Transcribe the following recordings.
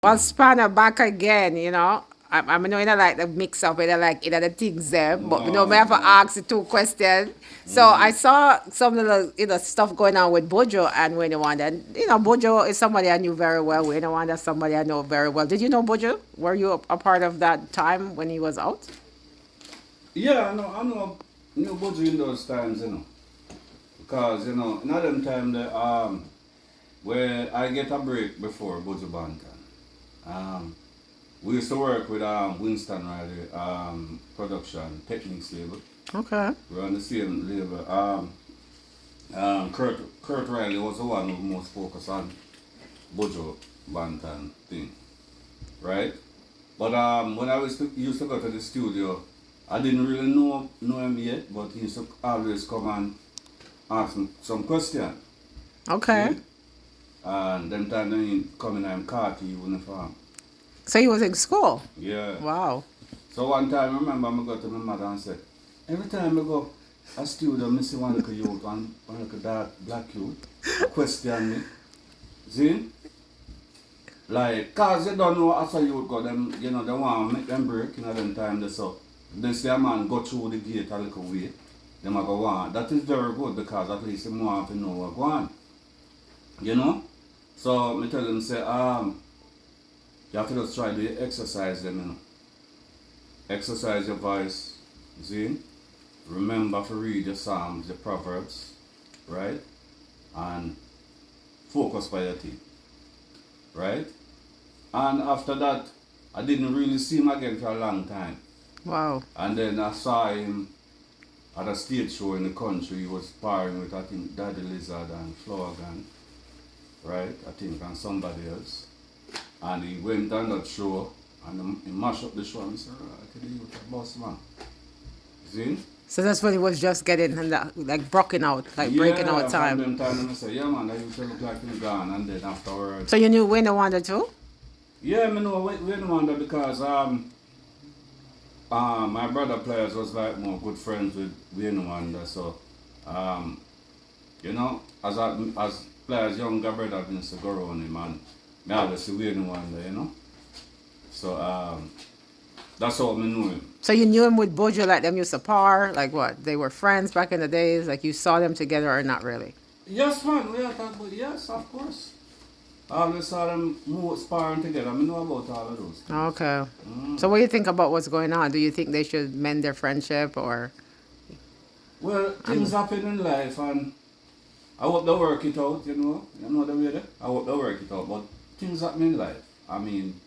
Well, Spanner back again, you know. I know you know like the mix up with like the things there, but you know, me No, have to no. ask the two questions. So I saw some little stuff going on with Buju and Winnie Wanda. And you know, Buju is somebody I knew very well. Winnie Wanda is somebody I know very well. Did you know Buju? Were you a part of that time when he was out? Yeah, I know Buju in those times, because in them time where I get a break before Buju Banton. Um, we used to work with Winston Riley production techniques label. Okay. We're on the same label. Kurt Riley was the one who most focused on Buju Banton thing, right? But when used to go to the studio, I didn't really know him yet, but he used to always come and ask me some question. Okay. See? And them time when he come in I'm khaki uniform. So he was in school. Yeah. Wow. So one time I remember I go to my mother and said, every time I go a studio, I see one little youth, one little dark black youth, question me. See? Like, cause you don't know as a youth go, them, they want to make them break, them time they so. They see a man go through the gate a little way, them a go want. That is very good because at least them want to know what go on. You know? So me tell them say, you have to just try to exercise them, Exercise your voice, see? Remember to read your Psalms, your Proverbs, right? And focus by your team, right? And after that, I didn't really see him again for a long time. Wow. And then I saw him at a stage show in the country. He was sparring with, I think, Daddy Lizard and Flower Gang, right? I think, and somebody else. And he went on that show and he mashed up the show and he said, I tell you, what a boss man. See? So that's when he was just getting in that, like broken out, like breaking out Yeah, from time. them time I say, yeah man, I used to look like him gone and then So afterwards. you knew Winnie Wanda too? Yeah, I know we no wonder because my brother players was like more good friends with Wayne Wonder, so um, as players younger brother been to go around him and me always see Wayne Wonder. So that's how me know him. So you knew him with Buju, like them used to par, like what? They were friends back in the days, like you saw them together or not really? Yes man, we are talking about yes, of course. I always saw them move sparring together. I know about all of those things. Okay. So what do you think about what's going on? Do you think they should mend their friendship or Well, things happen in life and I hope they work it out, You know the way there? I hope they work it out, but things happen in life. I mean,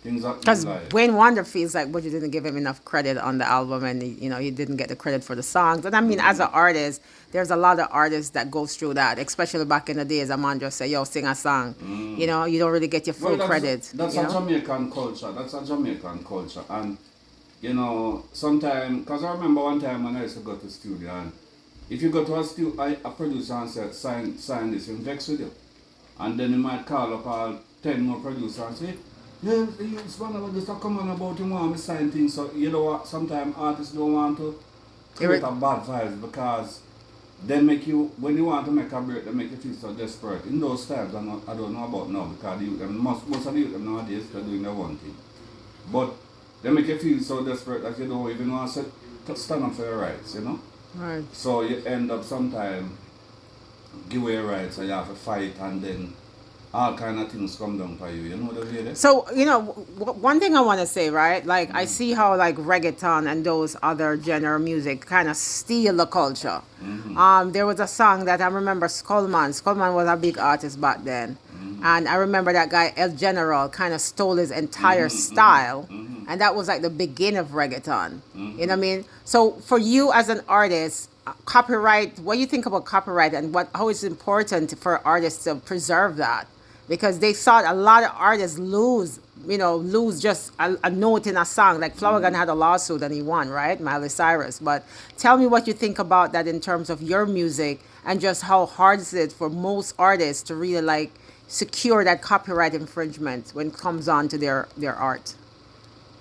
things happen in because life. Wayne Wonder feels like Buju didn't give him enough credit on the album, and he didn't get the credit for the songs. And I mean, as an artist, there's a lot of artists that goes through that, especially back in the days. A man just say, "Yo, sing a song," you don't really get your Well, full credit. that's a Jamaican culture. That's a Jamaican culture. And, sometimes, because I remember one time when I used to go to studio, and if you go to a studio, a producer and say, sign this, he'll vex with you. And then he might call up all 10 more producers and say, yeah, it's one of this come on about you want me sign things. So you know what, sometimes artists don't want to create a bad vibes because they make you, when you want to make a break, they make you feel so desperate. In those times, I don't know about now because most of the youth them nowadays, they're doing their one thing. But they make you feel so desperate that you don't even want to stand up for your rights. Right. So you end up sometimes give away your rights and you have to fight and then all kind of things come down for you. You know the way there? So, one thing I want to say, right? Like, I see how, like, reggaeton and those other genre of music kind of steal the culture. There was a song that I remember Skullman. Skullman was a big artist back then. And I remember that guy, El General, kind of stole his entire style. And that was like the beginning of reggaeton. You know what I mean? So, for you as an artist, copyright, what do you think about copyright and how it's important for artists to preserve that? Because they saw a lot of artists lose just a note in a song. Like Flower Gun had a lawsuit and he won, right? Miley Cyrus. But tell me what you think about that in terms of your music and just how hard is it for most artists to really like secure that copyright infringement when it comes on to their art.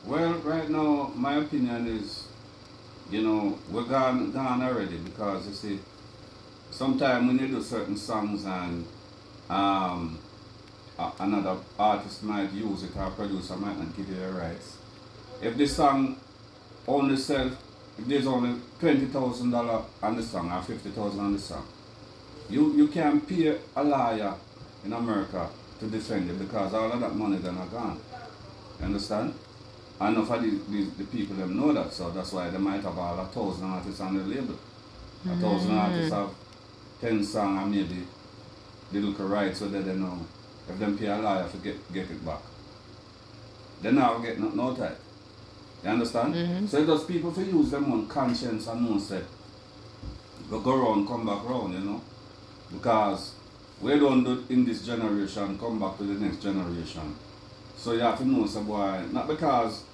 Well, right now, my opinion is, we're gone already because you see, sometimes when you do certain songs and um, another artist might use it or producer might not give you the rights. If the song only sell, if there's only $20,000 on the song or 50,000 on the song, you can pay a lawyer in America to defend you because all of that money then are gone. You understand? And enough of the people them know that, so that's why they might have all 1,000 artists on the label. 1,000 artists have 10 songs and maybe the little rights so that they know if them pay a lawyer to get it back. They now get nothing out of it. You understand? So it does people to use them on conscience and know say, go round, come back round, you know. Because we don't do it in this generation, come back to the next generation. So you have to know, so boy, not because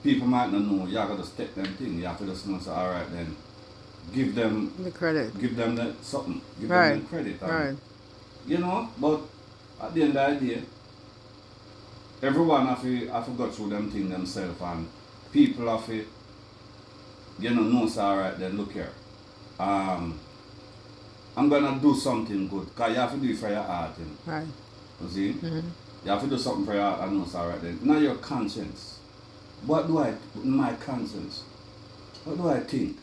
people might not know, you have to just take them thing, you have to just know, so alright then, give them The credit. give them the something, give Right. them the credit. And, Right. you know, but at the end of the day, everyone have to go through them things themselves and people have to, you know so alright then, look here. I'm gonna do something good, because you have to do it for your art, you know. Right. You see? You have to do something for your art and know it's alright then. Now your conscience. What do I, my conscience, what do I think?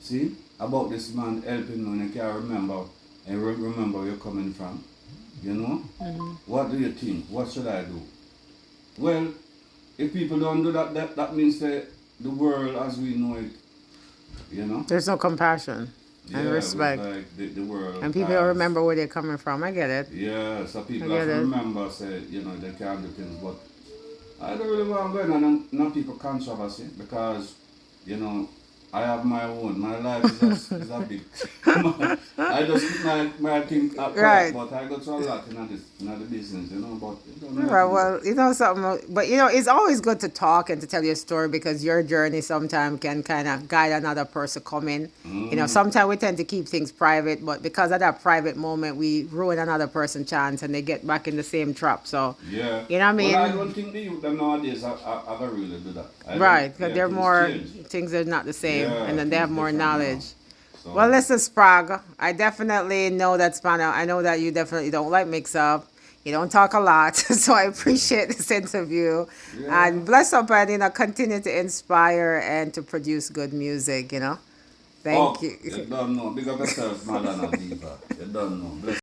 See? About this man helping me and you can't remember and remember where you're coming from. You know? What do you think? What should I do? Well, if people don't do that, that means that the world as we know it, you know? There's no compassion and respect. Like the world. And people don't remember where they're coming from. I get it. Yeah, so people I have get to it. remember, say, you know, they can't do things, but I don't really want to go in on people controversy because, you know, I have my own. My life is a big. I just keep my thing quiet, Right. but I go through a lot in the business, you know, but it don't Right, well, you know something, but you know, it's always good to talk and to tell your story because your journey sometimes can kind of guide another person coming. You know, sometimes we tend to keep things private, but because of that private moment, we ruin another person's chance and they get back in the same trap. So, yeah. you know what I mean? Well, I don't think the youth them nowadays are really do that. Right, because yeah, they're things more, change. things are not the same, Yeah, and then they have things more different now. knowledge. So, Well, listen, Sprague, I definitely know that Spano. I know that you definitely don't like mix up. You don't talk a lot, so I appreciate this interview. Yeah. And bless up and, you know, continue to inspire and to produce good music, you know. Thank oh, you. you don't know. Big up yourself, Madonna Diva. You don't know. Bless